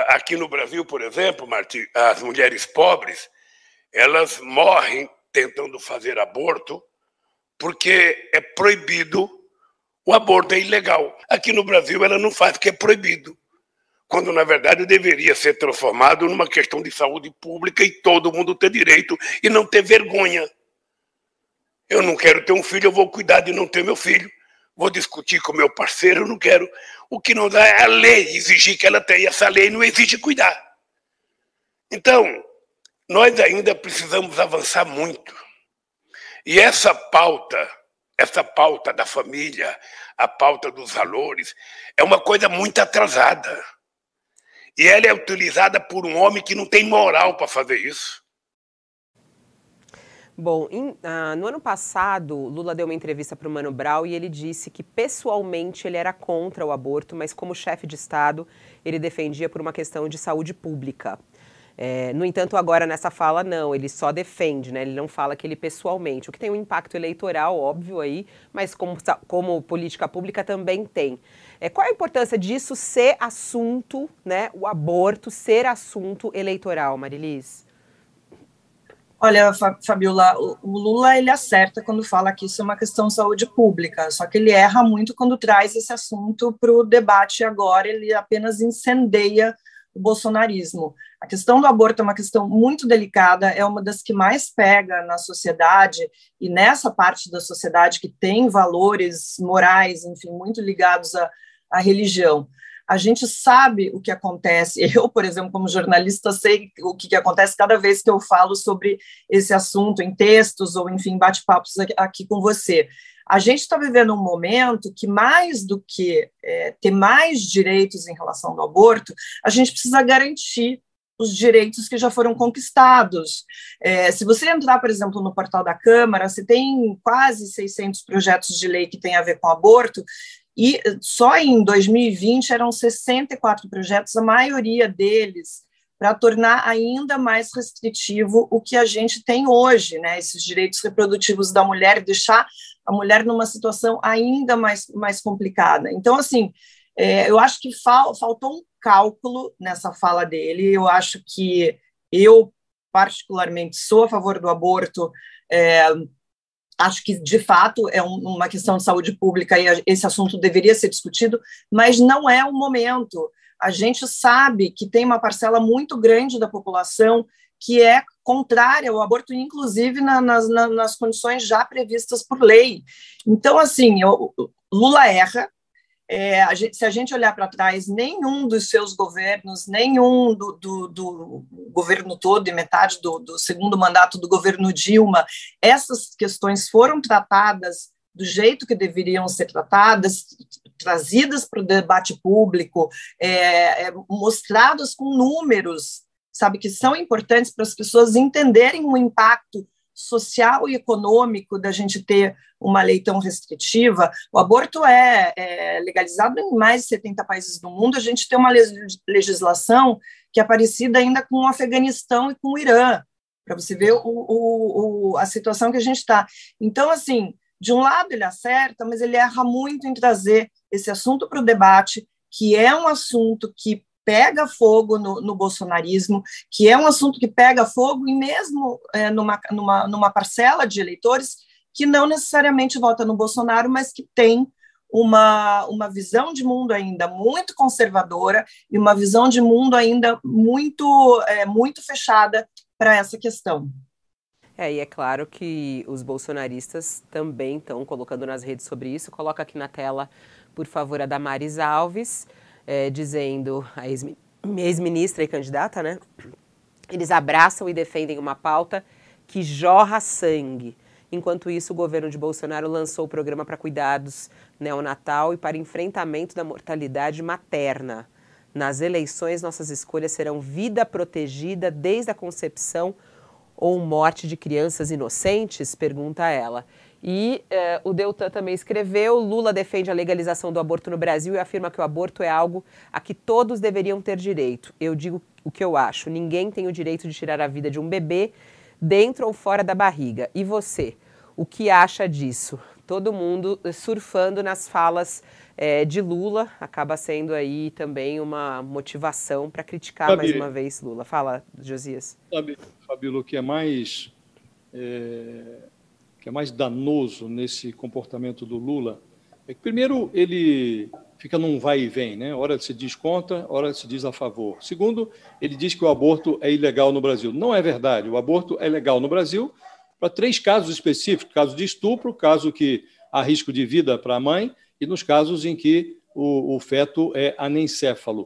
Aqui no Brasil, por exemplo, Martim, as mulheres pobres, elas morrem tentando fazer aborto porque é proibido, o aborto é ilegal. Aqui no Brasil ela não faz porque é proibido, quando na verdade deveria ser transformado numa questão de saúde pública e todo mundo ter direito e não ter vergonha. Eu não quero ter um filho, eu vou cuidar de não ter meu filho. Vou discutir com meu parceiro, eu não quero. O que não dá é a lei exigir que ela tenha. Essa lei não exige cuidar. Então, nós ainda precisamos avançar muito. E essa pauta da família, a pauta dos valores, é uma coisa muito atrasada. E ela é utilizada por um homem que não tem moral para fazer isso. Bom, no ano passado, Lula deu uma entrevista para o Mano Brown e ele disse que pessoalmente ele era contra o aborto, mas como chefe de Estado, ele defendia por uma questão de saúde pública. No entanto, agora nessa fala, não, ele só defende, né? Ele não fala que ele pessoalmente, o que tem um impacto eleitoral, óbvio aí, mas como política pública também tem. Qual a importância disso ser assunto, né? O aborto ser assunto eleitoral, Marilis? Olha, Fabiola, o Lula ele acerta quando fala que isso é uma questão de saúde pública, só que ele erra muito quando traz esse assunto para o debate agora, ele apenas incendeia o bolsonarismo. A questão do aborto é uma questão muito delicada, é uma das que mais pega na sociedade, e nessa parte da sociedade que tem valores morais, enfim, muito ligados à religião. A gente sabe o que acontece. Eu, por exemplo, como jornalista, sei o que acontece cada vez que eu falo sobre esse assunto em textos ou, enfim, bate-papos aqui com você. A gente está vivendo um momento que, mais do que ter mais direitos em relação ao aborto, a gente precisa garantir os direitos que já foram conquistados. Se você entrar, por exemplo, no portal da Câmara, você tem quase 600 projetos de lei que têm a ver com aborto, e só em 2020 eram 64 projetos, a maioria deles para tornar ainda mais restritivo o que a gente tem hoje, né, esses direitos reprodutivos da mulher, e deixar a mulher numa situação ainda mais complicada. Então, assim, eu acho que faltou um cálculo nessa fala dele. Eu acho que eu, particularmente, sou a favor do aborto. Acho que, de fato, é uma questão de saúde pública e esse assunto deveria ser discutido, mas não é o momento. A gente sabe que tem uma parcela muito grande da população que é contrária ao aborto, inclusive nas condições já previstas por lei. Então, assim, Lula erra. Se a gente olhar para trás, nenhum dos seus governos, nenhum do governo todo e metade do segundo mandato do governo Dilma, essas questões foram tratadas do jeito que deveriam ser tratadas, trazidas para o debate público, mostradas com números, sabe, que são importantes para as pessoas entenderem o impacto social e econômico da gente ter uma lei tão restritiva. O aborto é legalizado em mais de 70 países do mundo. A gente tem uma legislação que é parecida ainda com o Afeganistão e com o Irã, para você ver a situação que a gente está. Então, assim, de um lado ele acerta, mas ele erra muito em trazer esse assunto para o debate, que é um assunto que pega fogo no bolsonarismo, que é um assunto que pega fogo e mesmo numa parcela de eleitores que não necessariamente vota no Bolsonaro, mas que tem uma visão de mundo ainda muito conservadora e uma visão de mundo ainda muito fechada para essa questão. E é claro que os bolsonaristas também estão colocando nas redes sobre isso. Coloca aqui na tela, por favor, a Damares Alves, dizendo, a ex-ministra e candidata, né? Eles abraçam e defendem uma pauta que jorra sangue. Enquanto isso, o governo de Bolsonaro lançou o programa para cuidados neonatal e para enfrentamento da mortalidade materna. Nas eleições, nossas escolhas serão vida protegida desde a concepção ou morte de crianças inocentes? Pergunta ela. E o Deltan também escreveu, Lula defende a legalização do aborto no Brasil e afirma que o aborto é algo a que todos deveriam ter direito. Eu digo o que eu acho, ninguém tem o direito de tirar a vida de um bebê dentro ou fora da barriga. E você, o que acha disso? Todo mundo surfando nas falas de Lula, acaba sendo aí também uma motivação para criticar mais uma vez Lula. Fala, Josias. Sabe, Fabíola, o que é mais danoso nesse comportamento do Lula é que, primeiro, ele fica num vai e vem, né? Hora se diz contra, hora se diz a favor. Segundo, ele diz que o aborto é ilegal no Brasil. Não é verdade. O aborto é legal no Brasil para 3 casos específicos: caso de estupro, caso que há risco de vida para a mãe e nos casos em que o feto é anencéfalo.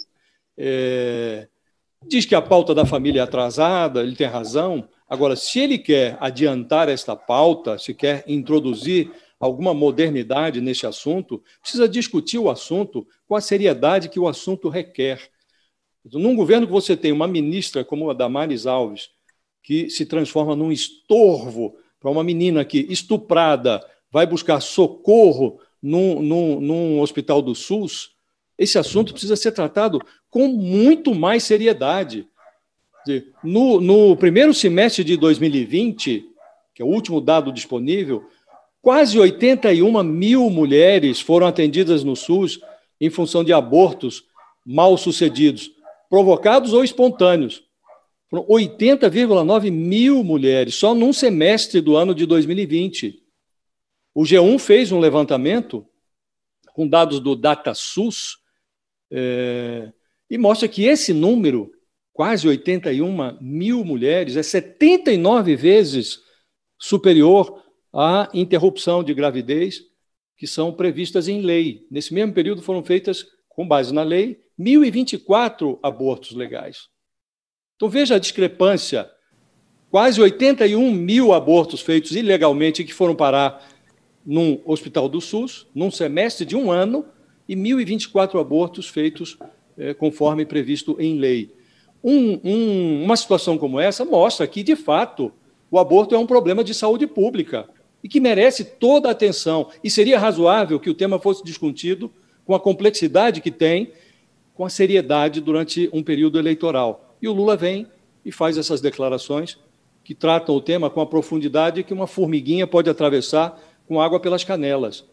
Diz que a pauta da família é atrasada, ele tem razão. Agora, se ele quer adiantar esta pauta, se quer introduzir alguma modernidade nesse assunto, precisa discutir o assunto com a seriedade que o assunto requer. Num governo que você tem uma ministra como a Damares Alves, que se transforma num estorvo para uma menina que, estuprada, vai buscar socorro num hospital do SUS, esse assunto precisa ser tratado com muito mais seriedade. No primeiro semestre de 2020, que é o último dado disponível, quase 81 mil mulheres foram atendidas no SUS em função de abortos mal sucedidos, provocados ou espontâneos. Foram 80,9 mil mulheres, só num semestre do ano de 2020. O G1 fez um levantamento com dados do DataSUS e mostra que esse número, quase 81 mil mulheres, é 79 vezes superior à interrupção de gravidez que são previstas em lei. Nesse mesmo período foram feitas, com base na lei, 1.024 abortos legais. Então veja a discrepância. Quase 81 mil abortos feitos ilegalmente que foram parar num hospital do SUS, num semestre de um ano, e 1.024 abortos feitos conforme previsto em lei. Uma situação como essa mostra que, de fato, o aborto é um problema de saúde pública e que merece toda a atenção. E seria razoável que o tema fosse discutido com a complexidade que tem, com a seriedade durante um período eleitoral. E o Lula vem e faz essas declarações que tratam o tema com a profundidade que uma formiguinha pode atravessar com água pelas canelas.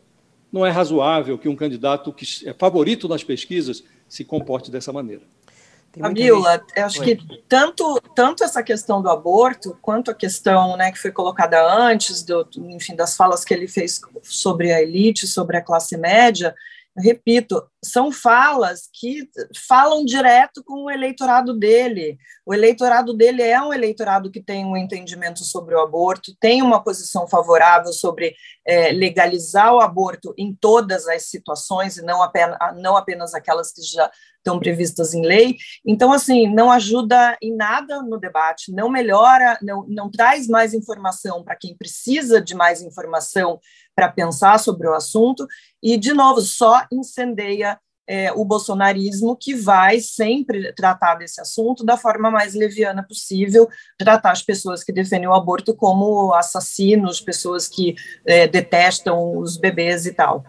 Não é razoável que um candidato que é favorito nas pesquisas se comporte dessa maneira. Fabíola, acho que tanto essa questão do aborto, quanto a questão, né, que foi colocada antes, enfim, das falas que ele fez sobre a elite, sobre a classe média, eu repito, são falas que falam direto com o eleitorado dele. O eleitorado dele é um eleitorado que tem um entendimento sobre o aborto, tem uma posição favorável sobre legalizar o aborto em todas as situações, e não apenas aquelas que já estão previstas em lei. Então, assim, não ajuda em nada no debate, não melhora, não traz mais informação para quem precisa de mais informação para pensar sobre o assunto, e, de novo, só incendeia o bolsonarismo, que vai sempre tratar desse assunto da forma mais leviana possível, tratar as pessoas que defendem o aborto como assassinos, pessoas que detestam os bebês e tal.